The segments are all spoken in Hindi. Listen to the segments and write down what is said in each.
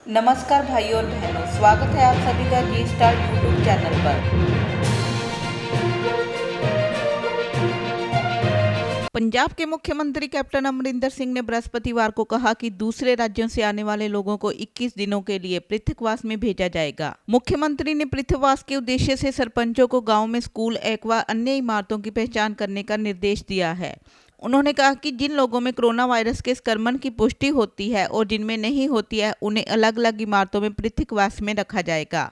नमस्कार भाइयों और बहनों, स्वागत है आप सभी का जी स्टार यूट्यूब चैनल पर। पंजाब के मुख्यमंत्री कैप्टन अमरिंदर सिंह ने बृहस्पतिवार को कहा कि दूसरे राज्यों से आने वाले लोगों को 21 दिनों के लिए पृथकवास में भेजा जाएगा। मुख्यमंत्री ने पृथकवास के उद्देश्य से सरपंचों को गांव में स्कूल, एक्वा, अन्य इमारतों की पहचान करने का निर्देश दिया है। उन्होंने कहा कि जिन लोगों में कोरोना वायरस के संक्रमण की पुष्टि होती है और जिनमें नहीं होती है, उन्हें अलग अलग इमारतों में पृथकवास में रखा जाएगा।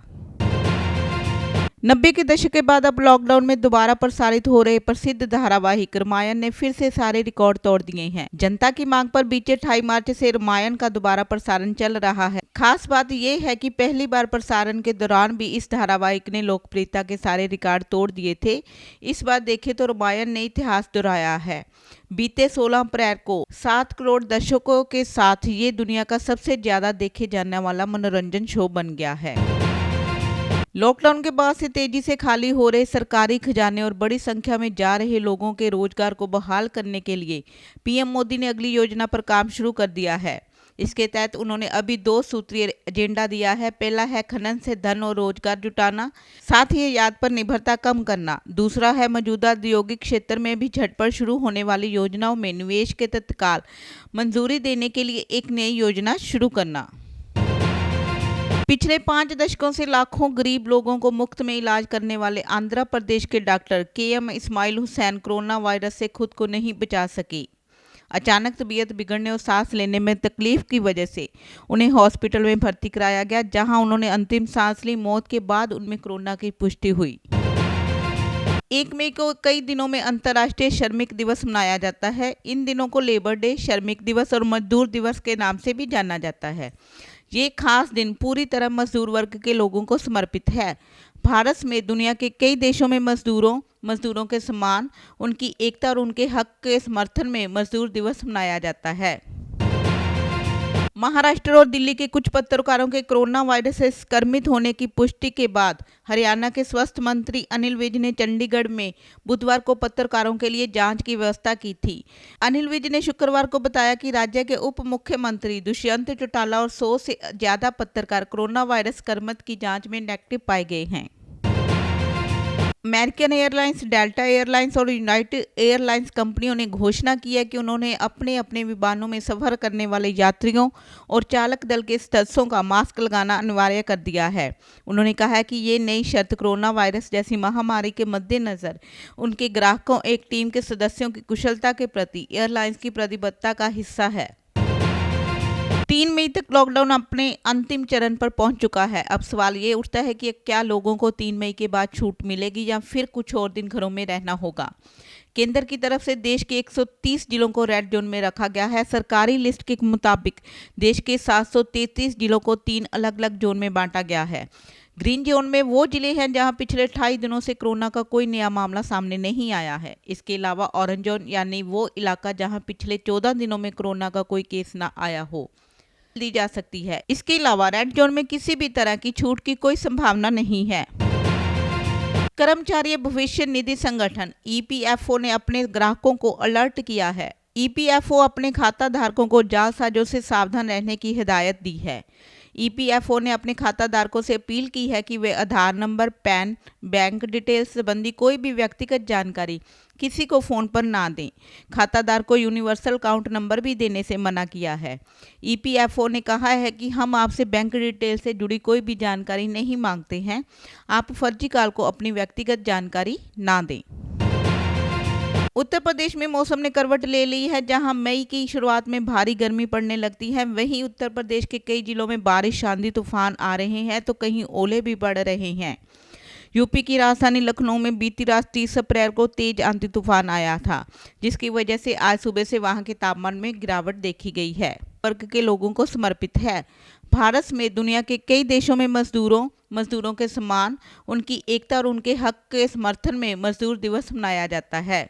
90 के दशक के बाद अब लॉकडाउन में दोबारा प्रसारित हो रहे प्रसिद्ध धारावाहिक रामायण ने फिर से सारे रिकॉर्ड तोड़ दिए हैं। जनता की मांग पर बीते 28 मार्च से रामायण का दोबारा प्रसारण चल रहा है। खास बात यह है कि पहली बार प्रसारण के दौरान भी इस धारावाहिक ने लोकप्रियता के सारे रिकॉर्ड तोड़ दिए थे। इस बार देखें तो रामायण ने इतिहास दोहराया है। बीते 16 अप्रैल को 7 करोड़ दर्शकों के साथ ये दुनिया का सबसे ज्यादा देखे जाने वाला मनोरंजन शो बन गया है। लॉकडाउन के बाद से तेजी से खाली हो रहे सरकारी खजाने और बड़ी संख्या में जा रहे लोगों के रोजगार को बहाल करने के लिए पीएम मोदी ने अगली योजना पर काम शुरू कर दिया है। इसके तहत उन्होंने अभी 2 सूत्रीय एजेंडा दिया है। पहला है खनन से धन और रोजगार जुटाना, साथ ही याद पर निर्भरता कम करना। दूसरा है मौजूदा औद्योगिक क्षेत्र में भी झटपट शुरू होने वाली योजनाओं में निवेश के तत्काल मंजूरी देने के लिए एक नई योजना शुरू करना। पिछले 5 दशकों से लाखों गरीब लोगों को मुफ्त में इलाज करने वाले आंध्र प्रदेश के doctor KM Ismail Hussain corona virus से खुद को नहीं बचा सके। अचानक तबीयत बिगड़ने और सांस लेने में तकलीफ की वजह से उन्हें हॉस्पिटल में भर्ती कराया गया, जहां उन्होंने अंतिम सांस ली। मौत के बाद उनमें कोरोना की पुष्टि हुई। 1 मई को कई दिनों में अंतर्राष्ट्रीय श्रमिक दिवस मनाया जाता है। इन दिनों को लेबर डे, श्रमिक दिवस और मजदूर दिवस के नाम से भी जाना जाता है। ये खास दिन पूरी तरह मजदूर वर्ग के लोगों को समर्पित है। भारत में दुनिया के कई देशों में मजदूरों के सम्मान, उनकी एकता और उनके हक के समर्थन में मजदूर दिवस मनाया जाता है। महाराष्ट्र और दिल्ली के कुछ पत्रकारों के कोरोना वायरस से संक्रमित होने की पुष्टि के बाद हरियाणा के स्वास्थ्य मंत्री अनिल विज ने चंडीगढ़ में बुधवार को पत्रकारों के लिए जांच की व्यवस्था की थी। अनिल विज ने शुक्रवार को बताया कि राज्य के उप मुख्यमंत्री दुष्यंत चौटाला और 100 से ज्यादा पत्रकार कोरोना वायरस संक्रमित की जांच में नेगेटिव पाए गए हैं। अमेरिकन एयरलाइंस, डेल्टा एयरलाइंस और यूनाइटेड एयरलाइंस कंपनियों ने घोषणा की है कि उन्होंने अपने अपने विमानों में सफर करने वाले यात्रियों और चालक दल के सदस्यों का मास्क लगाना अनिवार्य कर दिया है। उन्होंने कहा है कि ये नई शर्त कोरोना वायरस जैसी महामारी के मद्देनजर उनके ग्राहकों, एक टीम के सदस्यों की कुशलता के प्रति एयरलाइंस की प्रतिबद्धता का हिस्सा है। 3 मई तक लॉकडाउन अपने अंतिम चरण पर पहुंच चुका है। अब सवाल ये उठता है कि क्या लोगों को 3 मई के बाद छूट मिलेगी या फिर कुछ और दिन घरों में रहना होगा। केंद्र की तरफ से देश के 130 जिलों को रेड जोन में रखा गया है। सरकारी लिस्ट के मुताबिक देश के 733 जिलों को 3 अलग अलग जोन में बांटा गया है। ग्रीन जोन में वो जिले हैं जहां पिछले 28 दिनों से कोरोना का कोई नया मामला सामने नहीं आया है। इसके अलावा ऑरेंज जोन यानी वो इलाका जहां पिछले 14 दिनों में कोरोना का कोई केस ना आया हो, ली जा सकती है। इसके अलावा रेड जोन में किसी भी तरह की छूट की कोई संभावना नहीं है। कर्मचारी भविष्य निधि संगठन ईपीएफओ ने अपने ग्राहकों को अलर्ट किया है। ईपीएफओ अपने खाता धारकों को जालसाजों से सावधान रहने की हिदायत दी है। ईपीएफओ ने अपने खाताधारकों से अपील की है कि वे आधार नंबर, पैन, बैंक डिटेल्स संबंधी कोई भी व्यक्तिगत जानकारी किसी को फ़ोन पर ना दें। खाताधार को यूनिवर्सल अकाउंट नंबर भी देने से मना किया है। ईपीएफओ ने कहा है कि हम आपसे बैंक डिटेल से जुड़ी कोई भी जानकारी नहीं मांगते हैं। आप फर्जी कॉल को अपनी व्यक्तिगत जानकारी ना दें। उत्तर प्रदेश में मौसम ने करवट ले ली है। जहां मई की शुरुआत में भारी गर्मी पड़ने लगती है, वहीं उत्तर प्रदेश के कई जिलों में बारिश, आंधी तूफान आ रहे हैं तो कहीं ओले भी पड़ रहे हैं। यूपी की राजधानी लखनऊ में बीती रात 30 अप्रैल को तेज आंधी तूफान आया था, जिसकी वजह से आज सुबह से वहां के तापमान में गिरावट देखी गई है। वर्ग के लोगों को समर्पित है। भारत में दुनिया के कई देशों में मजदूरों के सम्मान, उनकी एकता और उनके हक के समर्थन में मजदूर दिवस मनाया जाता है।